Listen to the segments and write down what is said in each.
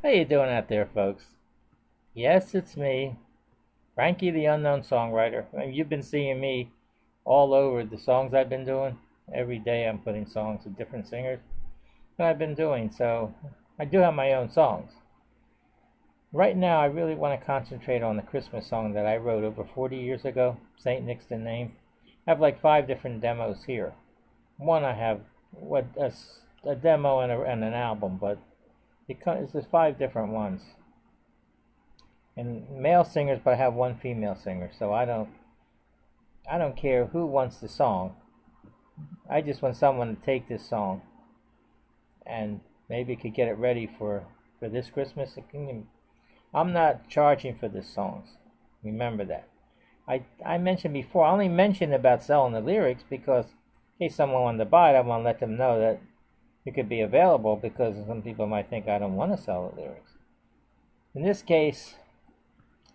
How you doing out there, folks? Yes, it's me, Frankie the Unknown Songwriter. You've been seeing me all over the songs I've been doing. Every day I'm putting songs with different singers that I've been doing, so I do have my own songs. Right now, I really want to concentrate on the Christmas song that I wrote over 40 years ago, St. Nick's the Name. I have like 5 different demos here. One I have a demo and an album, but it's just 5 different ones. And male singers, but I have one female singer, so I don't care who wants the song. I just want someone to take this song and maybe could get it ready for this Christmas. I'm not charging for the songs. Remember that. I mentioned before, I only mentioned about selling the lyrics because in case someone wanted to buy it, I want to let them know that it could be available, because some people might think I don't want to sell the lyrics. In this case,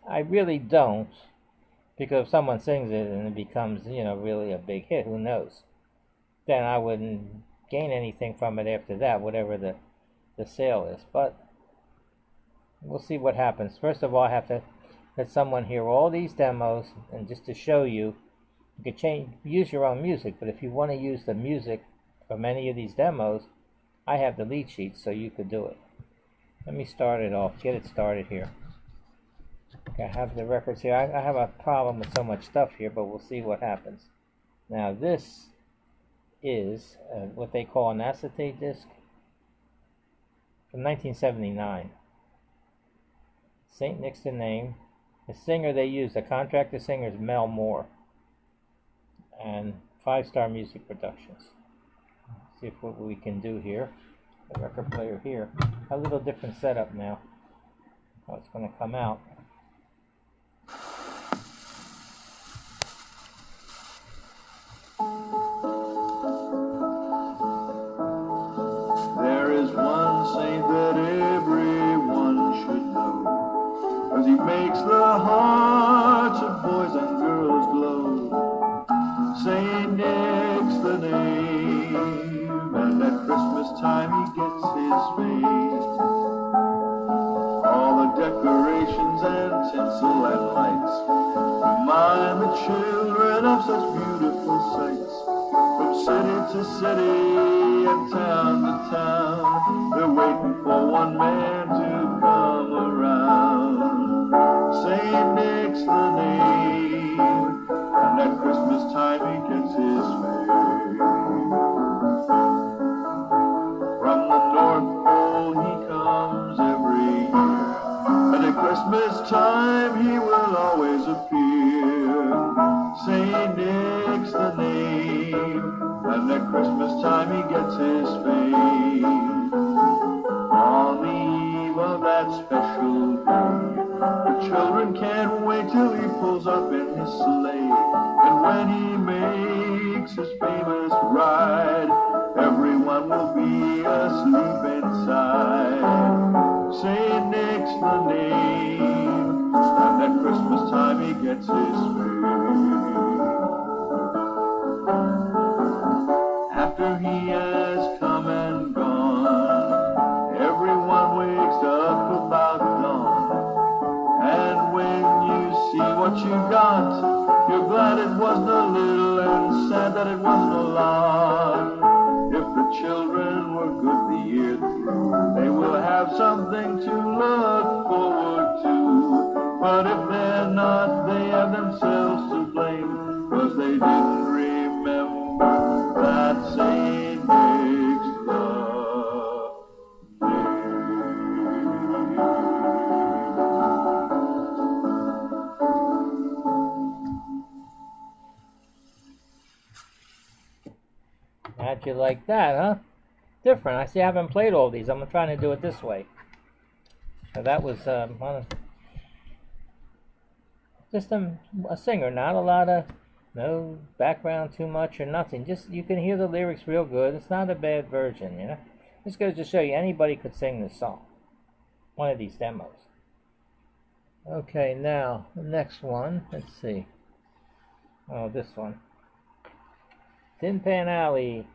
I really don't, because if someone sings it and it becomes, really a big hit, who knows? Then I wouldn't gain anything from it after that, whatever the sale is. But we'll see what happens. First of all, I have to let someone hear all these demos, and just to show you, you can use your own music, but if you want to use the music from any of these demos, I have the lead sheet, so you could do it. Let me start it off, get it started here. Okay, I have the records here. I have a problem with so much stuff here, but we'll see what happens. Now this is what they call an acetate disc from 1979. St. Nick's the Name. The singer they use, the contractor singer, is Mel Moore. And Five Star Music Productions. See if what we can do here. The record player here. A little different setup now. How it's going to come out. There is one saint that everyone should know, 'cause he makes the hearts of boys and girls glow. Saint Nick's the name, and at Christmas time he gets his fame. All the decorations and tinsel and lights remind the children of such beautiful sights. From city to city and town to town, they're waiting for one man to come around. Saint Nick's the name, and at Christmas time he gets his fame. From the North Pole he comes every year, and at Christmas time he will always appear. Saint Nick's the name, and at Christmas time he gets his fame. On the eve of that special day, the children can't wait till he pulls up in his sleigh. And when he makes his famous ride, everyone will be asleep inside. Saint Nick's the name, and at Christmas time he gets his fame. After he has come and gone, everyone wakes up about dawn. And when you see what you got, you're glad it wasn't a little and sad that it wasn't a lot. If the children were good the year through, they will have something to look forward to. But if they're not, they have themselves to blame, 'cause they didn't remember that Saint Nick's the How'd you like that, huh? Different. I see I haven't played all these. I'm trying to do it this way. So that was just a singer, not a lot of, no background too much or nothing. Just, you can hear the lyrics real good. It's not a bad version, Just goes to show you anybody could sing this song. One of these demos. Okay, now the next one. Let's see. Oh, this one. Tin Pan Alley.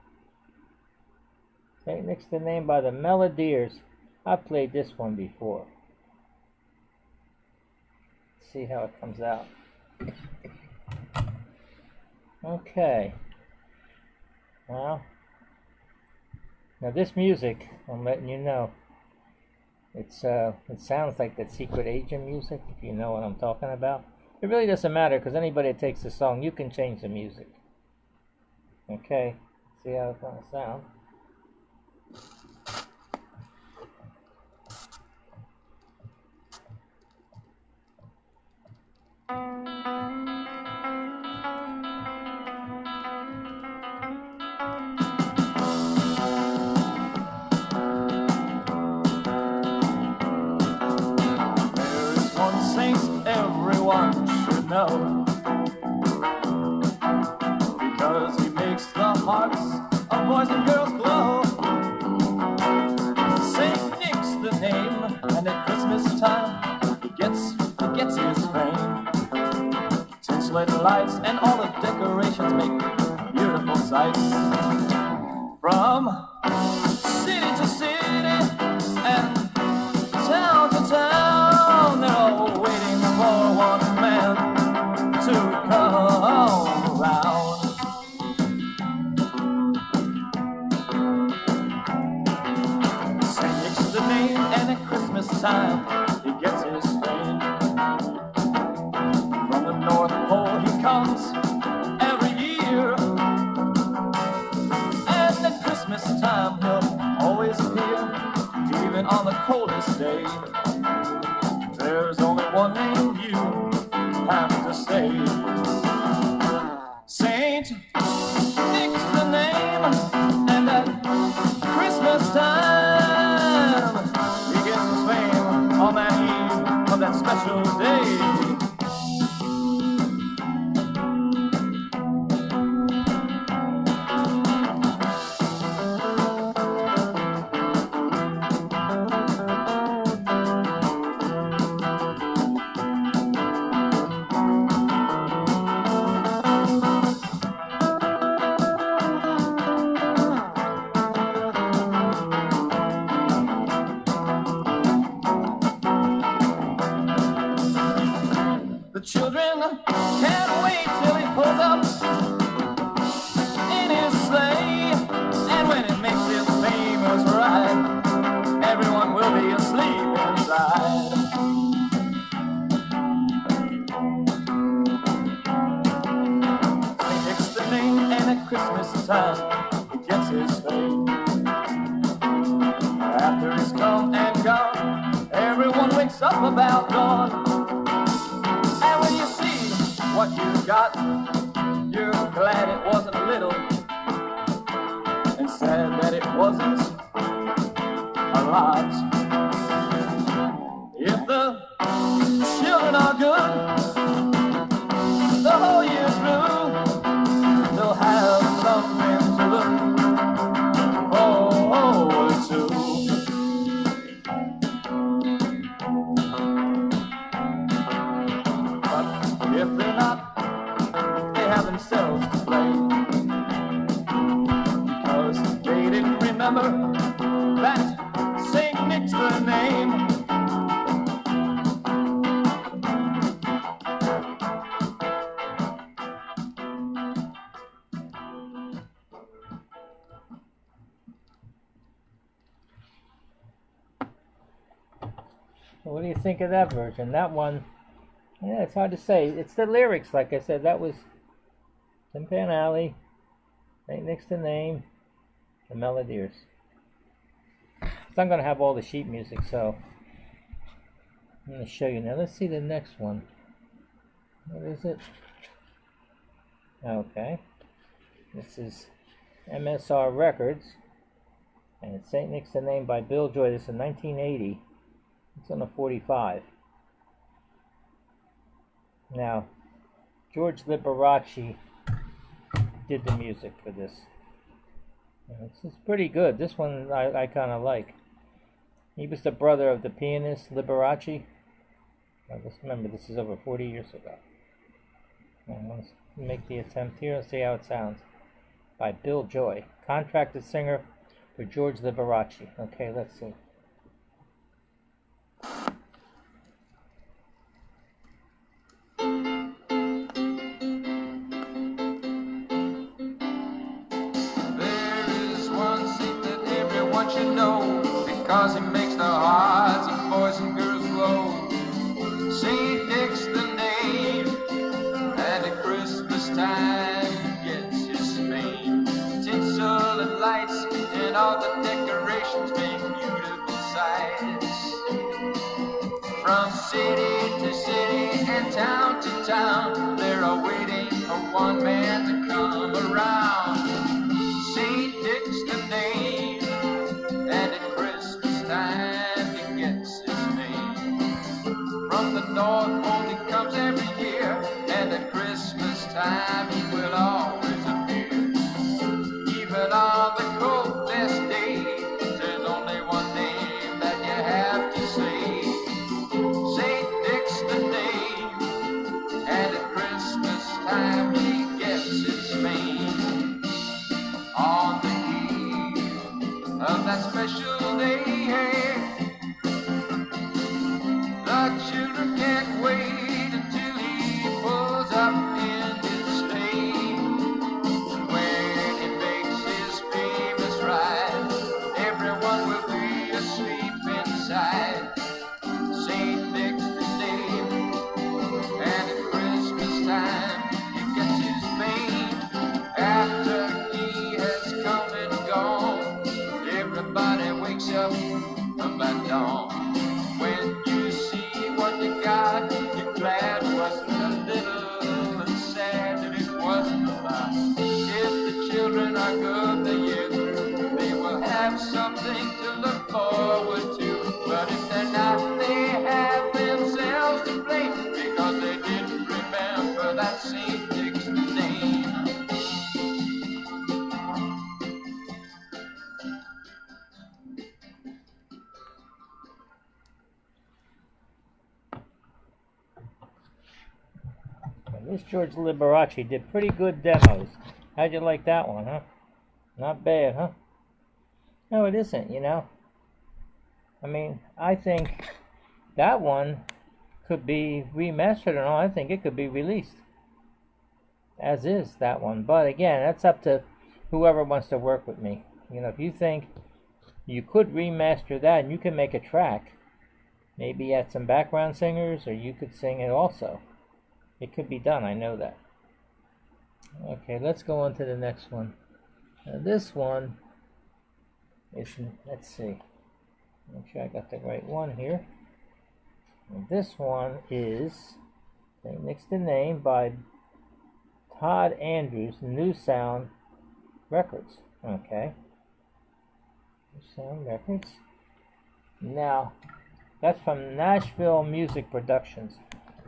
St. Nick's the Name by the Melodiers. I've played this one before. Let's see how it comes out. Okay. Well, now this music, I'm letting you know, it sounds like that secret agent music, if you know what I'm talking about. It really doesn't matter, because anybody that takes the song, you can change the music. Okay, see how it's going to sound. Everyone should know, because he makes the hearts of boys and girls glow. Saint Nick's the name, and at Christmas time he gets his fame. Tinsled lights and all the decorations make beautiful sights. From city to city and town to town, they're all waiting for one man to come around. Saint Nick's the name, and at Christmas time he gets his fame. From the North Pole he comes every year, and at Christmas time he'll always appear, even on the coldest day. There's only one name you have to say. Saint Nick's the name, and at Christmas time he gets his fame on that eve of that special day. Children can't wait till he pulls up in his sleigh, and when it makes his famous ride, everyone will be asleep inside. Saint Nick's the name, and at Christmas time he gets his fame. After he's come and gone, everyone wakes up about dawn. And when you see what you got, you're glad it wasn't little, and sad that it wasn't a lot. If the children are good the whole year through, they'll have something to look forward to. If they're not, they have themselves to blame, because they didn't remember that Saint Nick's the name. What do you think of that version? That one, yeah, it's hard to say. It's the lyrics, like I said. That was Tin Pan Alley, Saint Nick's the name, the Melodiers. So I'm going to have all the sheet music, so I'm going to show you now. Let's see the next one. What is it? Okay. This is MSR Records, and it's Saint Nick's the Name by Bill Joy. This is 1980. It's on a 45. Now, George Liberace did the music for this. This is pretty good. This one I kind of like. He was the brother of the pianist Liberace. Now, just remember, this is over 40 years ago. I'm going to make the attempt here and see how it sounds. By Bill Joy, contracted singer for George Liberace. Okay, let's see. want you to know, because he makes the hearts of boys and girls glow. St. Nick's the name, and at Christmas time he gets his fame. Tinsel and lights and all the decorations make beautiful sights. From city to city and town to town, they're all waiting for one man to come around. St. Nick's the name, and at Christmas time he gets his name. From the North Pole he comes every year, and at Christmas time he will always appear. Even on the coldest day, there's only one name that you have to say. St. Nick's the name, and at Christmas time he gets his fame. On the eve of that special day, the children can't wait until he pulls up in his sleigh. When he makes his famous ride, everyone will be asleep inside. St. Nick's the name, and at Christmas time he gets his fame. After he has come and gone, everybody wakes up from that dawn. When you see what you got, you're glad it wasn't a little, and sad that it wasn't a lot. If the children are good the year through, they will have something to look forward to. But if they're not, they have themselves to blame, because they didn't remember that St. Nick's name. This George Liberace did pretty good demos. How'd you like that one, huh? Not bad, huh? No, it isn't, you know. I mean, I think that one could be remastered and all. I think it could be released as is, that one. But again, that's up to whoever wants to work with me. You know, if you think you could remaster that and you can make a track, maybe add some background singers, or you could sing it also. It could be done, I know that. Okay, let's go on to the next one. Now this one is, let's see, make sure I got the right one here. And this one is St. Nick's the Name by Todd Andrews, New Sound Records. Okay, New Sound Records. Now, that's from Nashville Music Productions,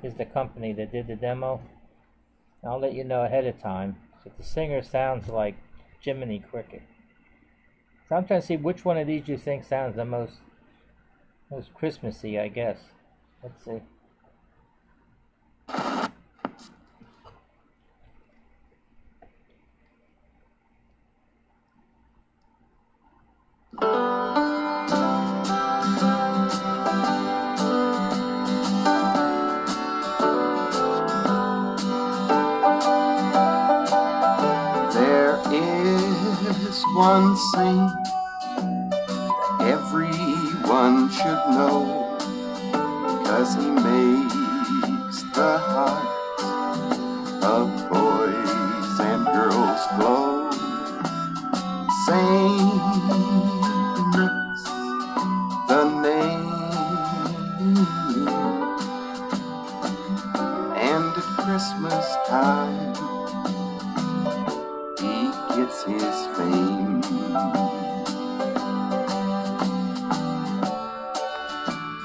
is the company that did the demo. I'll let you know ahead of time, but the singer sounds like Jiminy Cricket. So I'm trying to see which one of these you think sounds the most Christmassy, I guess. Let's see. One saint that everyone should know, 'cause he makes the hearts of boys and girls glow. Saint Nick's the name, and at Christmas time he gets his fame.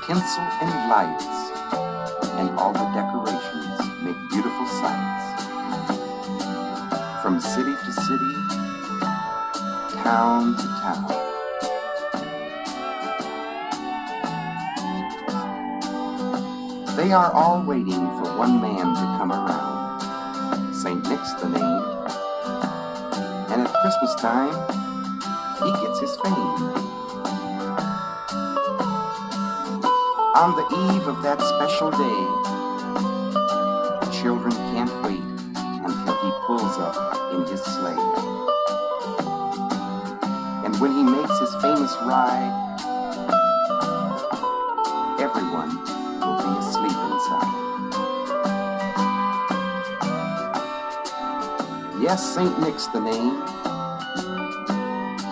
Tinsel and lights and all the decorations make beautiful sights. From city to city, town to town. They are all waiting for one man to come around. St. Nick's the name, and at Christmas time, he gets his fame. On the eve of that special day, children can't wait until he pulls up in his sleigh. And when he makes his famous ride, everyone will be asleep inside. Yes, St. Nick's the name,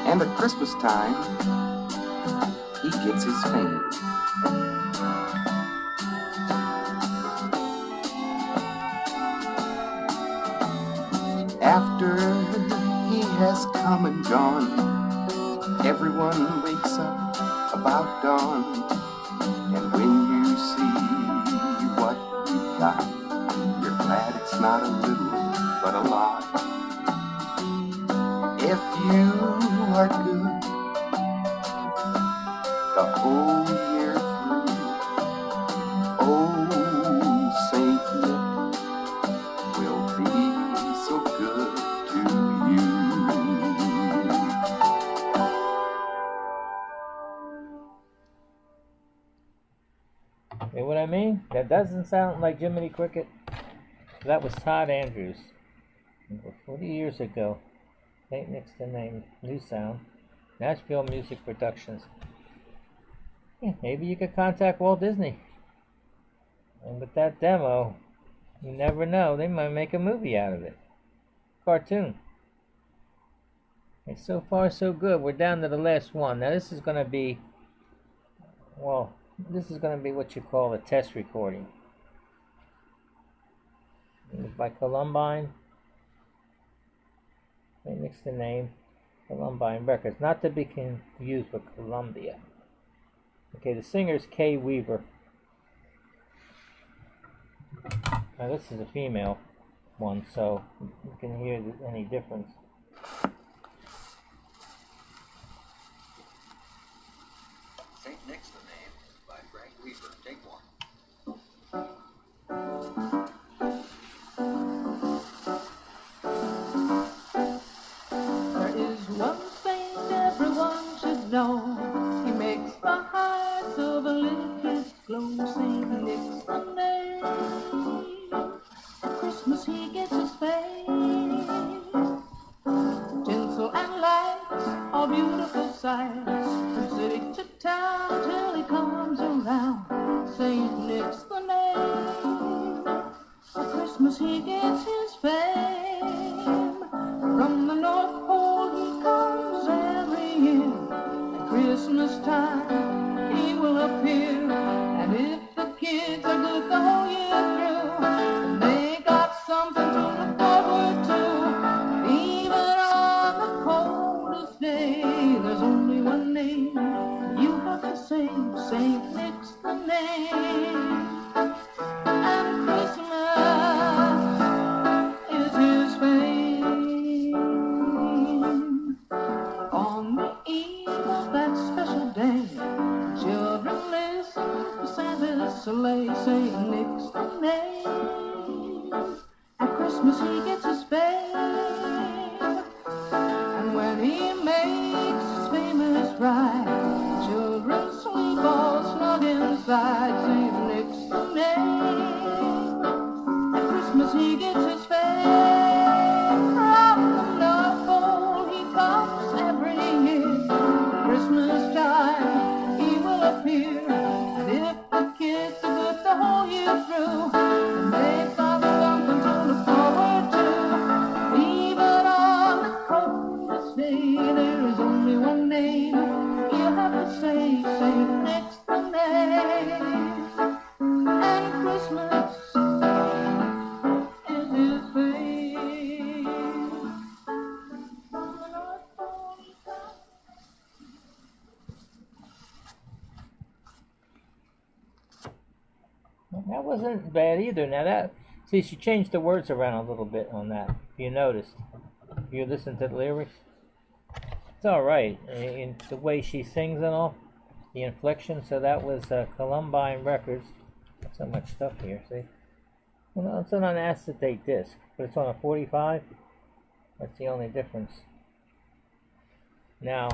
and at Christmas time, he gets his fame. After he has come and gone, everyone wakes up about dawn. And when you see what you got, you're glad it's not a little, but a lot. If you are good the whole year through, oh, Saint Nick will be so good to you. See what I mean? That doesn't sound like Jiminy Cricket. That was Todd Andrews. Over 40 years ago. St. Nick's the name. New sound. Nashville Music Productions. Yeah, maybe you could contact Walt Disney. And with that demo, you never know. They might make a movie out of it. Cartoon. And so far, so good. We're down to the last one. Now, this is going to be, well, this is going to be what you call a test recording. It was by Columbine. St. Nick's the name. Columbine Records. Not to be confused with Columbia. Okay, the singer's Kay Weaver. Now, this is a female one, so you can hear any difference. St. Nick's the name by Frank Weaver. Take one. There is one thing everyone should know. He makes the hearts of a little kid glow. St. Nick's the name. At Christmas he gets his fame. Tinsel and lights are beautiful sights. From city to town till he comes around. St. Nick's the name. At Christmas he gets his fame. From the North Pole he comes every year. At Christmas time he will appear. And if the kids are good the whole year through, then they got something to look forward to. Even on the coldest day, there's only one name you have to say. St. Nick's the name. And Christmas is his fame. On the eve of that special day, children listen for Santa's sleigh. St. Nick's the name. At Christmas he gets his fame. And when he makes his famous ride, children sleep all snug inside. St. Nick's the name. At Christmas he gets his fame. From the North Pole he comes every year. Christmas time he will appear. And if the kids are good the whole year through, then they've got something to look forward to. Even on the coldest day, there is only one name you have to say. St. Nick's the name. And Christmas is his fame. From the North Pole he comes. That wasn't bad either. Now that, see, she changed the words around a little bit on that. If you noticed, if you listen to the lyrics, it's all right. In the way she sings and all, the inflection. So that was Columbine Records. Not so much stuff here. See, well, no, it's on an acetate disc, but it's on a 45. That's the only difference. Now,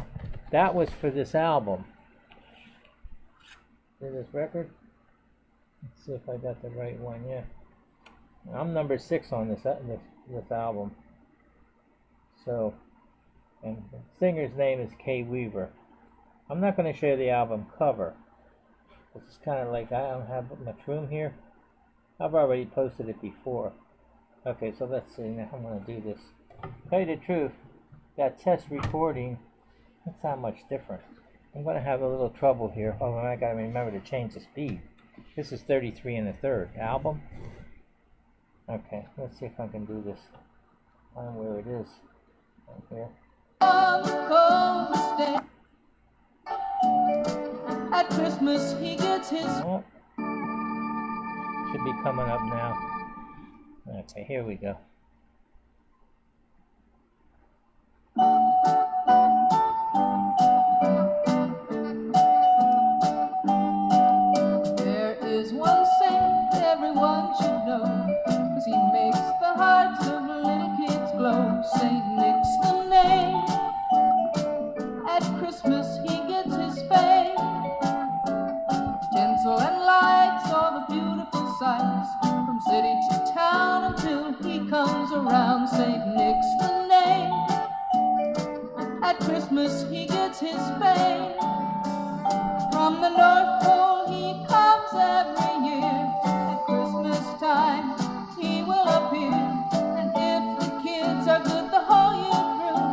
that was for this album. See this record? Let's see if I got the right one. Yeah, I'm number 6 on this album. So, and the singer's name is Kay Weaver. I'm not going to show you the album cover. It's kind of like I don't have much room here. I've already posted it before. Okay, so let's see. Now I'm going to do this. Tell you the truth, that test recording, that's not much different. I'm going to have a little trouble here. Oh, and I got to remember to change the speed. This is 33 1/3 album. Okay, let's see if I can do this. Find where it is. Right here. At Christmas he gets his. Oh. Should be coming up now. Okay, here we go. There is one saint everyone should know, 'cause he makes the hearts of little kids glow. Saint Nick's the name. At Christmas he gets his fame. Tinsel and lights, all the beautiful sights, from city to town until he comes around. Saint Nick's the name. At Christmas he gets his fame. From the North Pole he comes every year. At Christmas time he will appear. And if the kids are good the whole year through,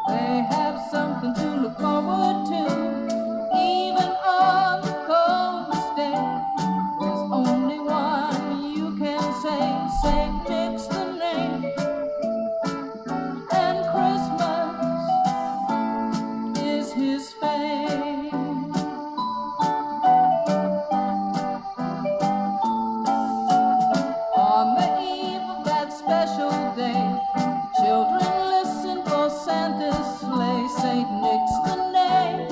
they have something to look forward to. Even on the coldest day, there's only one you can say. Saint Nick's the name. And Christmas is his fame. On the eve of that special day, children listen for Santa's sleigh. Saint Nick's the name.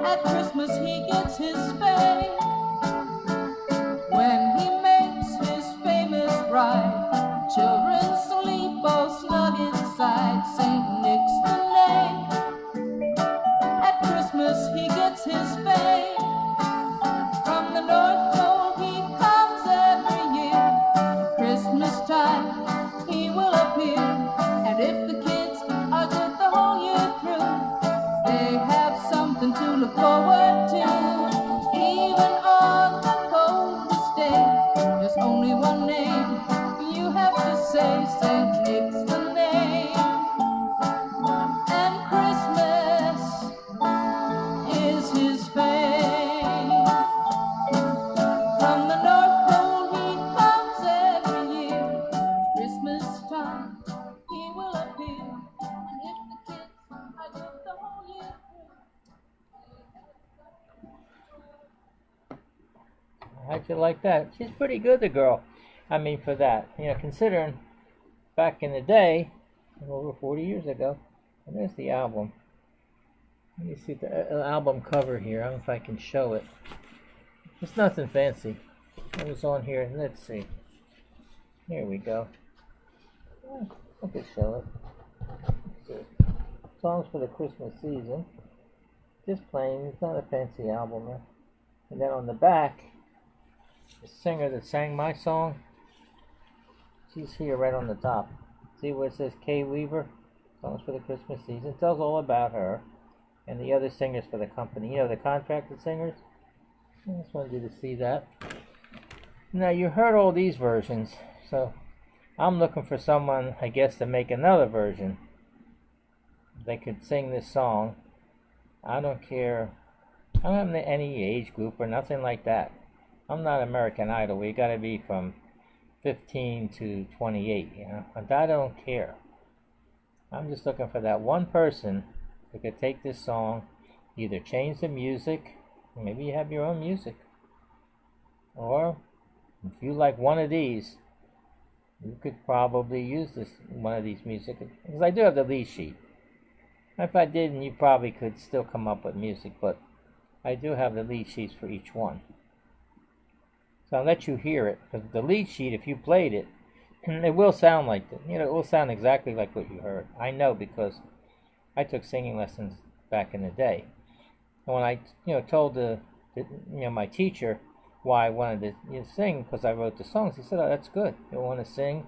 At Christmas he gets his fame. When he makes his famous ride, children sleep all snug inside. Saint Nick's the name. At Christmas he gets his fame. From the North Pole he comes every year. Christmas time he will appear. And if the kids are good the whole year through, they have something to look forward to. Even on the coldest day, there's only one name you have to say. Saint Nick's the name. And Christmas is his fame. From the North Pole he comes every year. Christmas time he will appear. And if the kids are good the whole year through. How'd you like that? She's pretty good, the girl. I mean, for that. You know, considering back in the day, over 40 years ago, and there's the album. Let me see the album cover here. I don't know if I can show it. It's nothing fancy. It was on here. Let's see. Here we go. I can show it. Let's see. Songs for the Christmas season. Just plain. It's not a fancy album. And then on the back, the singer that sang my song, she's here right on the top. See where it says Kay Weaver? Songs for the Christmas season. It tells all about her and the other singers for the company. You know, the contracted singers. I just wanted you to see that. Now, you heard all these versions, so I'm looking for someone, I guess, to make another version. They could sing this song. I don't care. I don't have any age group or nothing like that. I'm not American Idol. We got to be from 15 to 28, you know. And I don't care. I'm just looking for that one person who could take this song, either change the music, maybe you have your own music, or if you like one of these, you could probably use this one of these music, because I do have the lead sheet. If I didn't, you probably could still come up with music, but I do have the lead sheets for each one. So I'll let you hear it, because the lead sheet, if you played it, it will sound like it. You know, it will sound exactly like what you heard. I know, because I took singing lessons back in the day. And when I, told my teacher why I wanted to sing, because I wrote the songs, he said, "Oh, that's good. You want to sing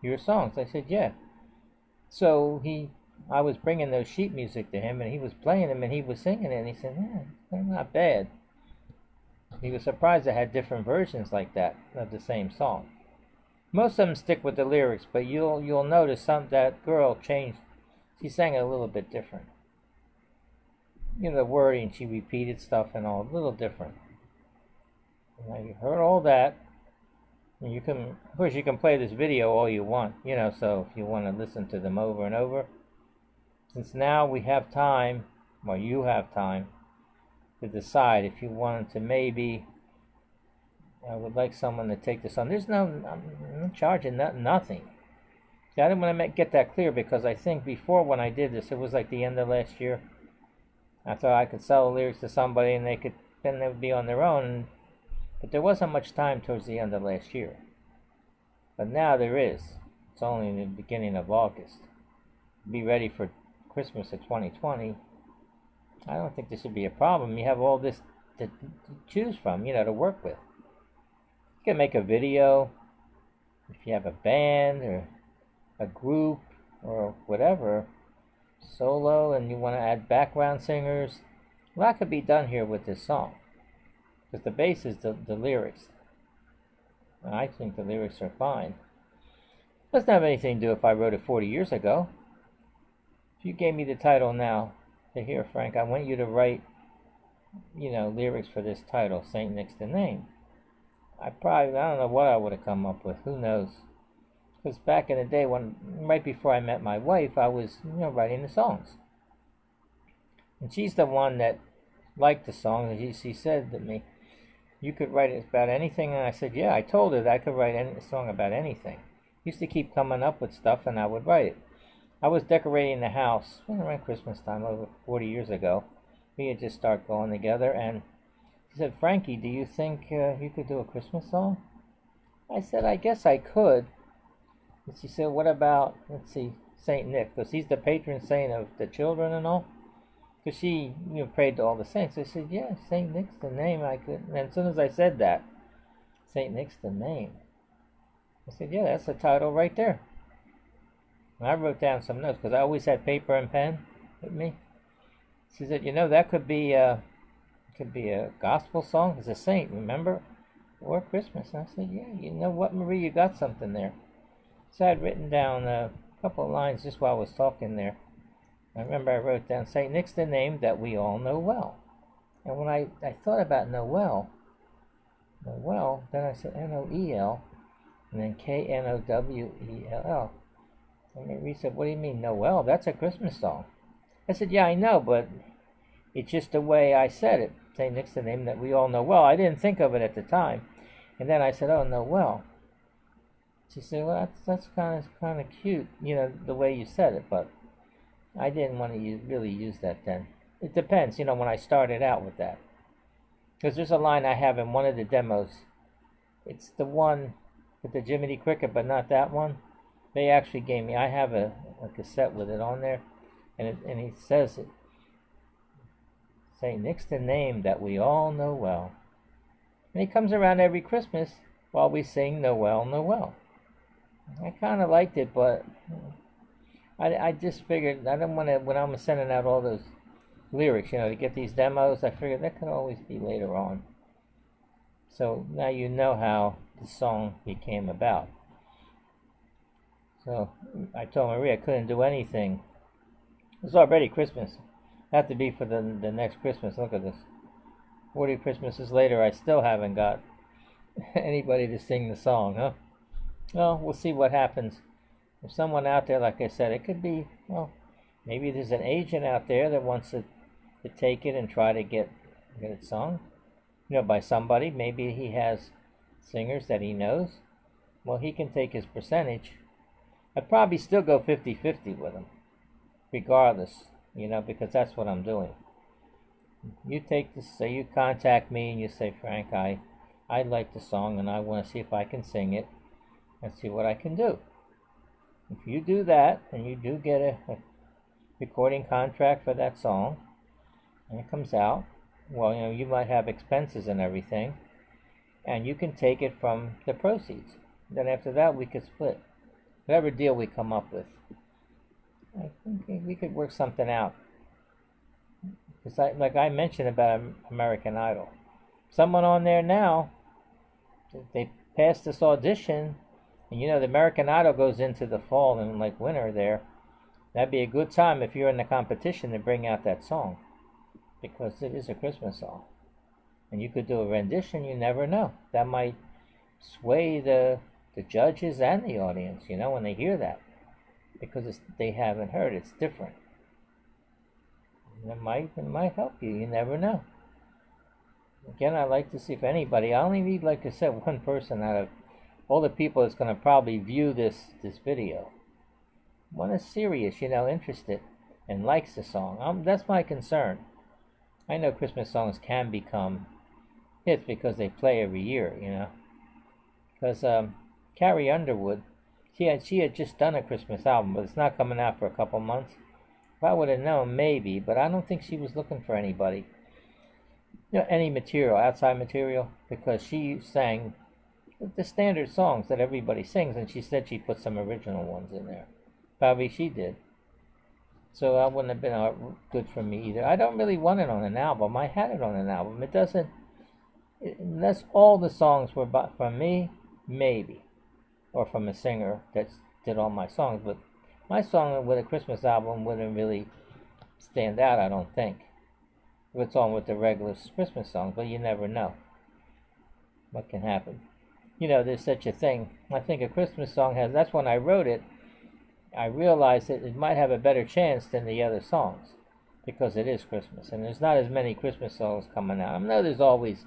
your songs?" I said, "Yeah." So he I was bringing those sheet music to him, and he was playing them, and he was singing it, and he said, "Yeah, they're not bad." He was surprised I had different versions like that of the same song. Most of them stick with the lyrics, but you'll notice that girl changed. She sang it a little bit different. The wording, she repeated stuff and all, a little different. Now you heard all that. And of course, you can play this video all you want, so if you want to listen to them over and over. Since now we have time, or you have time, to decide if you wanted to maybe, I would like someone to take this on. I'm not charging nothing. See, I didn't want to get that clear because I think before when I did this, it was like the end of last year. I thought I could sell the lyrics to somebody and then they would be on their own. But there wasn't much time towards the end of last year. But now there is. It's only in the beginning of August. Be ready for Christmas of 2020. I don't think this should be a problem. You have all this to choose from, to work with. You can make a video if you have a band or a group or whatever, solo, and you want to add background singers. A lot could be done here with this song. Because the base is the lyrics. And I think the lyrics are fine. Doesn't have anything to do if I wrote it 40 years ago. If you gave me the title now, to here, Frank, I want you to write, lyrics for this title, St. Nick's the Name. I don't know what I would have come up with. Who knows? Because back in the day, right before I met my wife, I was, writing the songs. And she's the one that liked the song. And she said to me, "You could write it about anything." And I said, "Yeah." I told her that I could write any song about anything. Used to keep coming up with stuff, and I would write it. I was decorating the house around Christmas time over 40 years ago. We had just started going together, and she said, "Frankie, do you think you could do a Christmas song?" I said, "I guess I could." And she said, "What about, let's see, St. Nick, because he's the patron saint of the children and all?" Because she prayed to all the saints. I said, "Yeah, St. Nick's the name." I could, and as soon as I said that, St. Nick's the name, I said, "Yeah, that's the title right there." And I wrote down some notes because I always had paper and pen with me. She said, "That could be a gospel song. It's a saint, remember, or Christmas." And I said, "Yeah, you know what, Marie, you got something there." So I had written down a couple of lines just while I was talking there. I remember I wrote down, "St. Nick's the name that we all know well." And when I thought about Noel, then I said Noel, and then Knowell. And Marie said, "What do you mean, Noel? That's a Christmas song." I said, "Yeah, I know, but it's just the way I said it. St. Nick's the name that we all know well." I didn't think of it at the time. And then I said, "Oh, Noel." She said, "Well, that's kind of cute, the way you said it, but I didn't want to really use that then." It depends, when I started out with that. Because there's a line I have in one of the demos. It's the one with the Jiminy Cricket, but not that one. They actually gave me, I have a cassette with it on there, and it says it. St. Nick's the name that we all know well. And he comes around every Christmas while we sing Noel, Noel. I kind of liked it, but I just figured I didn't want to, when I'm sending out all those lyrics, to get these demos, I figured that could always be later on. So now you know how the song became about. So I told Marie I couldn't do anything. It's already Christmas. Have to be for the next Christmas. Look at this. 40 Christmases later, I still haven't got anybody to sing the song, huh? Well, we'll see what happens. If someone out there, like I said, it could be, maybe there's an agent out there that wants to take it and try to get it sung, by somebody. Maybe he has singers that he knows. Well, he can take his percentage. I'd probably still go 50-50 with him, regardless, because that's what I'm doing. You take this, say you contact me and you say, "Frank, I like the song and I want to see if I can sing it and see what I can do." If you do that and you do get a recording contract for that song and it comes out, well, you might have expenses and everything, and you can take it from the proceeds. Then after that, we could split. Whatever deal we come up with. I think we could work something out. Because like I mentioned about American Idol, someone on there now, they passed this audition, and the American Idol goes into the fall and like winter there. That'd be a good time if you're in the competition to bring out that song, because it is a Christmas song, and you could do a rendition. You never know. That might sway the judges and the audience. When they hear that, because they haven't heard. It's different. It might help you. You never know. Again, I'd like to see if anybody. I only need, like I said, one person out of all the people that's going to probably view this video. One is serious, interested, and likes the song. That's my concern. I know Christmas songs can become hits because they play every year, Because Carrie Underwood, she had just done a Christmas album, but it's not coming out for a couple months. If I would have known, maybe, but I don't think she was looking for anybody. Any material, outside material, because she sang the standard songs that everybody sings, and she said she put some original ones in there. Probably she did. So that wouldn't have been good for me either. I don't really want it on an album. I had it on an album. It doesn't, unless all the songs were from me, maybe, or from a singer that did all my songs, but my song with a Christmas album wouldn't really stand out, I don't think. If it's on with the regular Christmas songs, but you never know what can happen. There's such a thing. I think a Christmas song has, that's when I wrote it, I realized that it might have a better chance than the other songs, because it is Christmas, and there's not as many Christmas songs coming out. I know there's always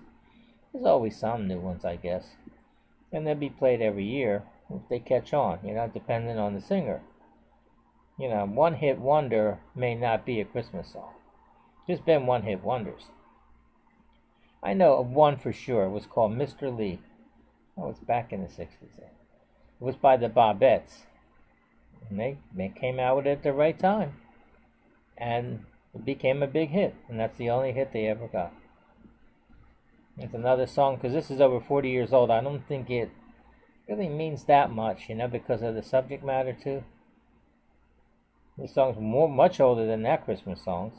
some new ones, I guess, and they'll be played every year if they catch on, depending on the singer. One-hit wonder may not be a Christmas song. There's been one-hit wonders. I know of one for sure. It was called Mr. Lee. Oh, it's back in the 60s. It was by the Bobettes. And they came out with it at the right time. And it became a big hit. And that's the only hit they ever got. It's another song, because this is over 40 years old. I don't think it really means that much, because of the subject matter, too. This song's much older than that Christmas songs.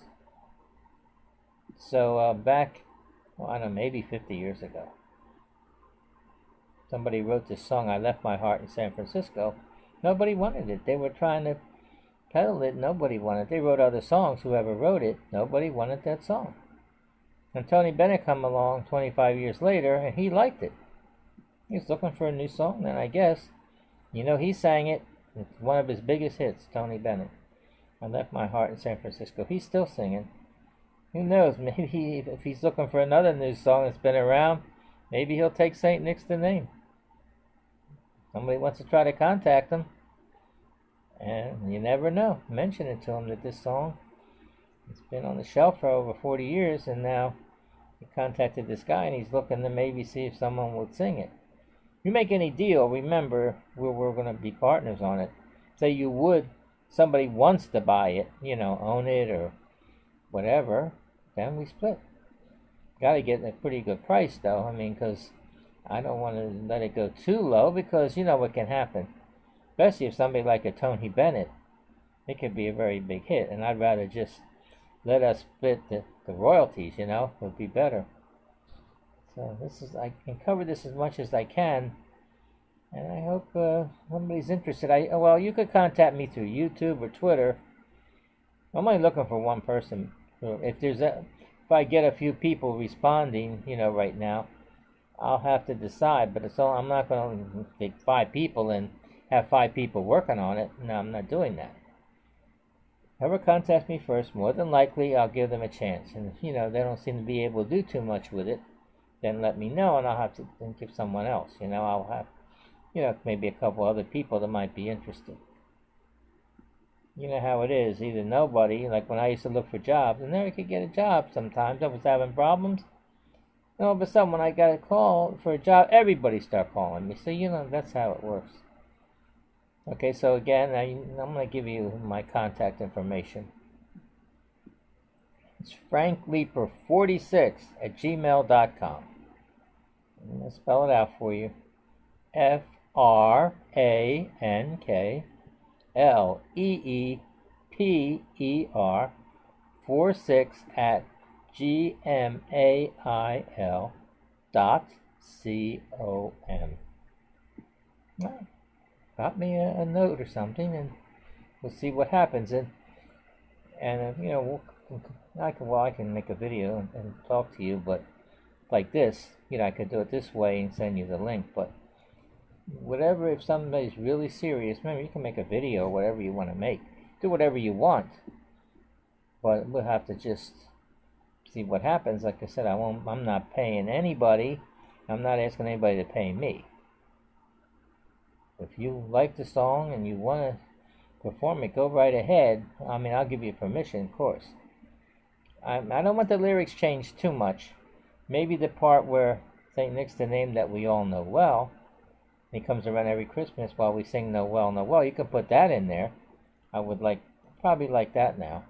So back, I don't know, maybe 50 years ago, somebody wrote this song, I Left My Heart in San Francisco. Nobody wanted it. They were trying to peddle it. Nobody wanted it. They wrote other songs, whoever wrote it. Nobody wanted that song. And Tony Bennett come along 25 years later, and he liked it. He was looking for a new song, then I guess. He sang it. It's one of his biggest hits, Tony Bennett. I Left My Heart in San Francisco. He's still singing. Who knows? Maybe if he's looking for another new song that's been around, maybe he'll take St. Nick's the name. Somebody wants to try to contact him. And you never know. Mention it to him that this song, it's been on the shelf for over 40 years, and now he contacted this guy, and he's looking to maybe see if someone would sing it. If you make any deal, remember, we're going to be partners on it. Say somebody wants to buy it, own it or whatever, then we split. Got to get a pretty good price, though. Because I don't want to let it go too low, because what can happen. Especially if somebody like a Tony Bennett, it could be a very big hit, and I'd rather just let us split the royalties, would be better. So I can cover this as much as I can, and I hope somebody's interested. You could contact me through YouTube or Twitter. I'm only looking for one person. If I get a few people responding, right now, I'll have to decide. But I'm not going to take 5 people and have 5 people working on it. No, I'm not doing that. Whoever contacts me first, more than likely I'll give them a chance. And if, they don't seem to be able to do too much with it, then let me know, and I'll have to give someone else. I'll have, maybe a couple other people that might be interested. You know how it is. Either nobody, like when I used to look for jobs, and never could get a job sometimes. I was having problems. And all of a sudden, when I got a call for a job, everybody started calling me. So, that's how it works. Okay, so again, I'm going to give you my contact information. It's frankleeper46@gmail.com. I'm going to spell it out for you. FrankLeeper PER46 at gmail.com. Well, drop me a note or something, and we'll see what happens. And you know, I can make a video and talk to you, but like this, you know, I could do it this way and send you the link. But whatever, if somebody's really serious, remember, you can make a video or whatever you want to make. Do whatever you want, but we'll have to just see what happens. Like I said, I'm not paying anybody. I'm not asking anybody to pay me. If you like the song and you want to perform it, go right ahead. I mean, I'll give you permission, of course. I don't want the lyrics changed too much. Maybe the part where St. Nick's the name that we all know well. He comes around every Christmas while we sing Know Well, Know Well. You can put that in there. I would probably like that now.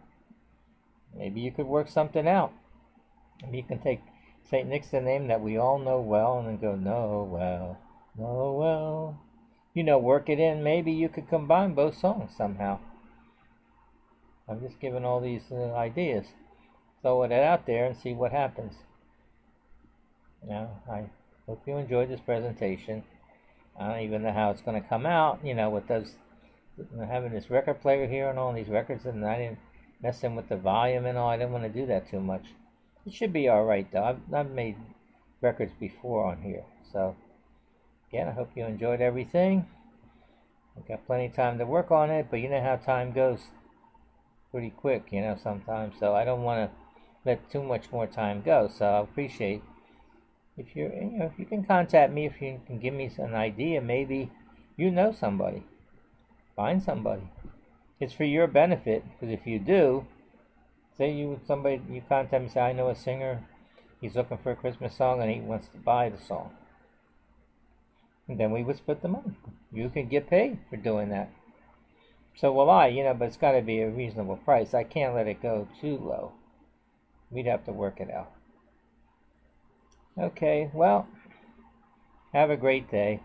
Maybe you could work something out. Maybe you can take St. Nick's the name that we all know well and then go, know well, know well. You know, work it in. Maybe you could combine both songs somehow. I'm just giving all these ideas. Throw it out there and see what happens. Now, I hope you enjoyed this presentation. I don't even know how it's going to come out, you know, with those, having this record player here and all these records, and I didn't mess in with the volume and all. I didn't want to do that too much. It should be alright though. I've made records before on here. So, again, I hope you enjoyed everything. I've got plenty of time to work on it, but you know how time goes pretty quick, you know, sometimes. So I don't want to let too much more time go. So I appreciate if if you can contact me, if you can give me an idea, maybe you know somebody. Find somebody. It's for your benefit, because if you do, say you contact me and say, I know a singer, he's looking for a Christmas song and he wants to buy the song. And then we would split the money. You can get paid for doing that. So will I, you know, but it's got to be a reasonable price. I can't let it go too low. We'd have to work it out. Okay, well, have a great day.